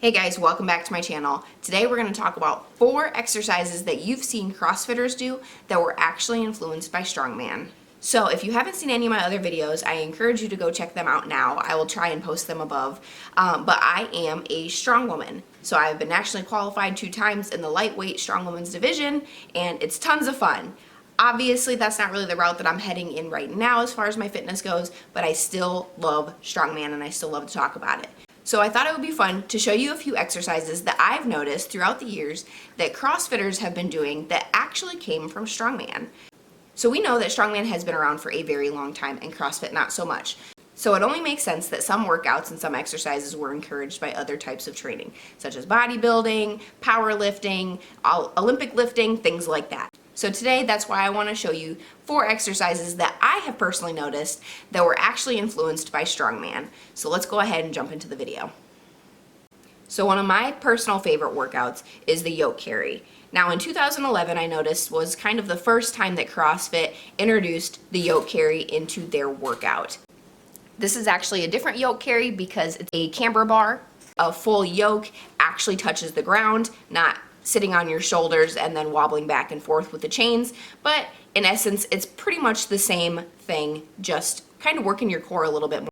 Hey guys, welcome back to my channel. Today we're going to talk about 4 exercises that you've seen CrossFitters do that were actually influenced by Strongman. So if you haven't seen any of my other videos, I encourage you to go check them out now. I will try and post them above. But I am a strong woman. So I've been nationally qualified 2 times in the lightweight strong women's division, and it's tons of fun. Obviously, that's not really the route that I'm heading in right now as far as my fitness goes, but I still love Strongman and I still love to talk about it. So I thought it would be fun to show you a few exercises that I've noticed throughout the years that CrossFitters have been doing that actually came from Strongman. So we know that Strongman has been around for a very long time and CrossFit not so much. So it only makes sense that some workouts and some exercises were encouraged by other types of training, such as bodybuilding, powerlifting, Olympic lifting, things like that. So today, that's why I want to show you 4 exercises that I have personally noticed that were actually influenced by Strongman. So let's go ahead and jump into the video. So one of my personal favorite workouts is the yoke carry. Now in 2011, I noticed was kind of the first time that CrossFit introduced the yoke carry into their workout. This is actually a different yoke carry because it's a camber bar. A full yoke actually touches the ground, not sitting on your shoulders and then wobbling back and forth with the chains. But in essence, it's pretty much the same thing, just kind of working your core a little bit more.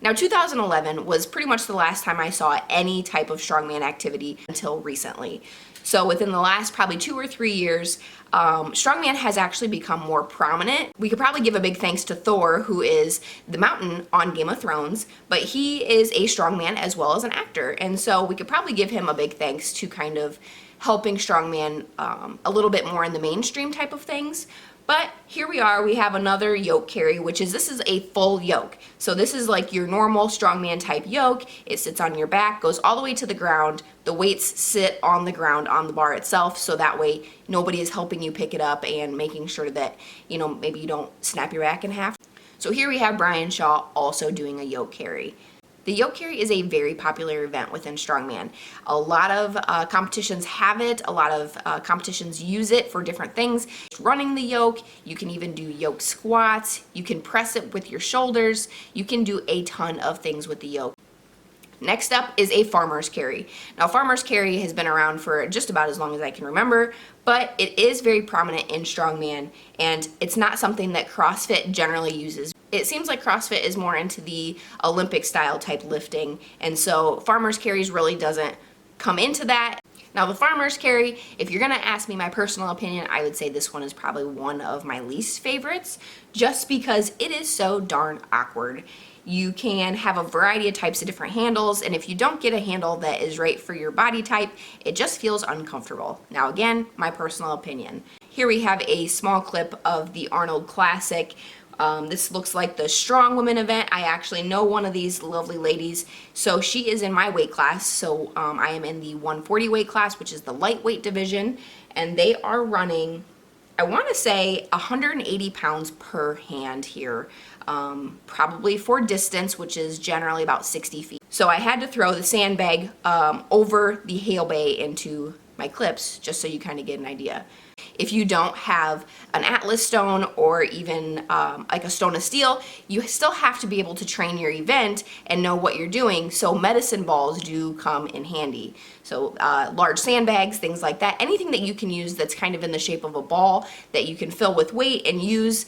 Now 2011 was pretty much the last time I saw any type of strongman activity until recently. So within the last probably 2 or 3 years, strongman has actually become more prominent. We could probably give a big thanks to Thor, who is the mountain on Game of Thrones, but he is a strongman as well as an actor. And so we could probably give him a big thanks to kind of helping strongman a little bit more in the mainstream type of things. But here we are, we have another yoke carry, this is a full yoke. So this is like your normal strongman type yoke. It sits on your back, goes all the way to the ground. The weights sit on the ground on the bar itself, so that way nobody is helping you pick it up and making sure that, maybe you don't snap your back in half. So here we have Brian Shaw also doing a yoke carry. The yoke carry is a very popular event within Strongman. A lot of competitions have it, a lot of competitions use it for different things. Running the yoke, you can even do yoke squats, you can press it with your shoulders, you can do a ton of things with the yoke. Next up is a farmer's carry. Now farmer's carry has been around for just about as long as I can remember, but it is very prominent in Strongman, and it's not something that CrossFit generally uses. It seems like CrossFit is more into the Olympic style type lifting, and so farmer's carries really doesn't come into that. Now the farmer's carry, if you're gonna ask me my personal opinion, I would say this one is probably one of my least favorites, just because it is so darn awkward. You can have a variety of types of different handles, and if you don't get a handle that is right for your body type, it just feels uncomfortable. Now again, my personal opinion. Here we have a small clip of the Arnold Classic. This looks like the Strong Woman event. I actually know one of these lovely ladies, so she is in my weight class. So I am in the 140 weight class, which is the lightweight division, and they are running, I want to say 180 pounds per hand here, probably for distance, which is generally about 60 feet. So I had to throw the sandbag over the hail bay into my clips, just so you kind of get an idea. If you don't have an Atlas stone or even like a stone of steel, you still have to be able to train your event and know what you're doing, so medicine balls do come in handy. So large sandbags, things like that, anything that you can use that's kind of in the shape of a ball that you can fill with weight and use,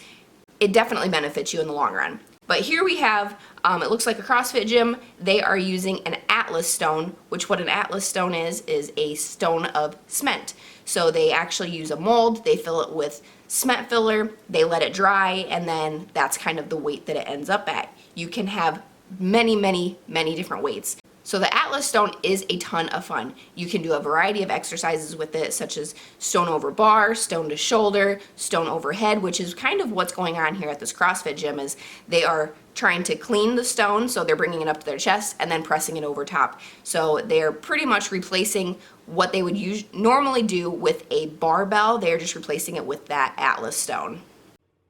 it definitely benefits you in the long run. But here we have, it looks like a CrossFit gym. They are using an Atlas stone, which what an Atlas stone is a stone of cement. So they actually use a mold, they fill it with cement filler, they let it dry, and then that's kind of the weight that it ends up at. You can have many, many, many different weights. So the Atlas stone is a ton of fun. You can do a variety of exercises with it, such as stone over bar, stone to shoulder, stone overhead, which is kind of what's going on here at this CrossFit gym. Is they are trying to clean the stone, so they're bringing it up to their chest and then pressing it over top. So they're pretty much replacing what they would normally do with a barbell. They're just replacing it with that Atlas stone.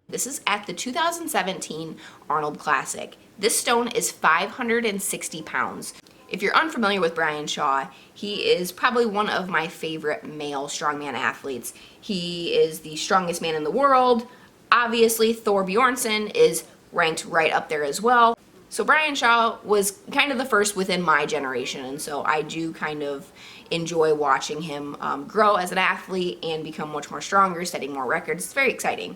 This is at the 2017 Arnold Classic. This stone is 560 pounds. If you're unfamiliar with Brian Shaw, he is probably one of my favorite male strongman athletes. He is the strongest man in the world. Obviously, Thor Bjornsson is ranked right up there as well. So Brian Shaw was kind of the first within my generation, and so I do kind of enjoy watching him grow as an athlete and become much more stronger, setting more records. It's very exciting.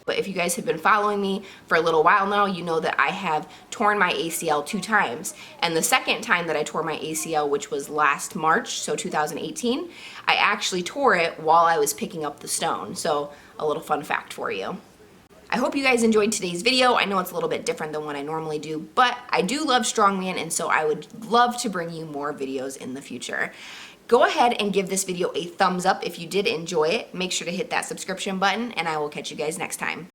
But if you guys have been following me for a little while now, you know that I have torn my ACL 2 times. And the second time that I tore my ACL, which was last March, so 2018, I actually tore it while I was picking up the stone. So a little fun fact for you. I hope you guys enjoyed today's video. I know it's a little bit different than what I normally do, but I do love Strongman, and so I would love to bring you more videos in the future. Go ahead and give this video a thumbs up if you did enjoy it. Make sure to hit that subscription button, and I will catch you guys next time.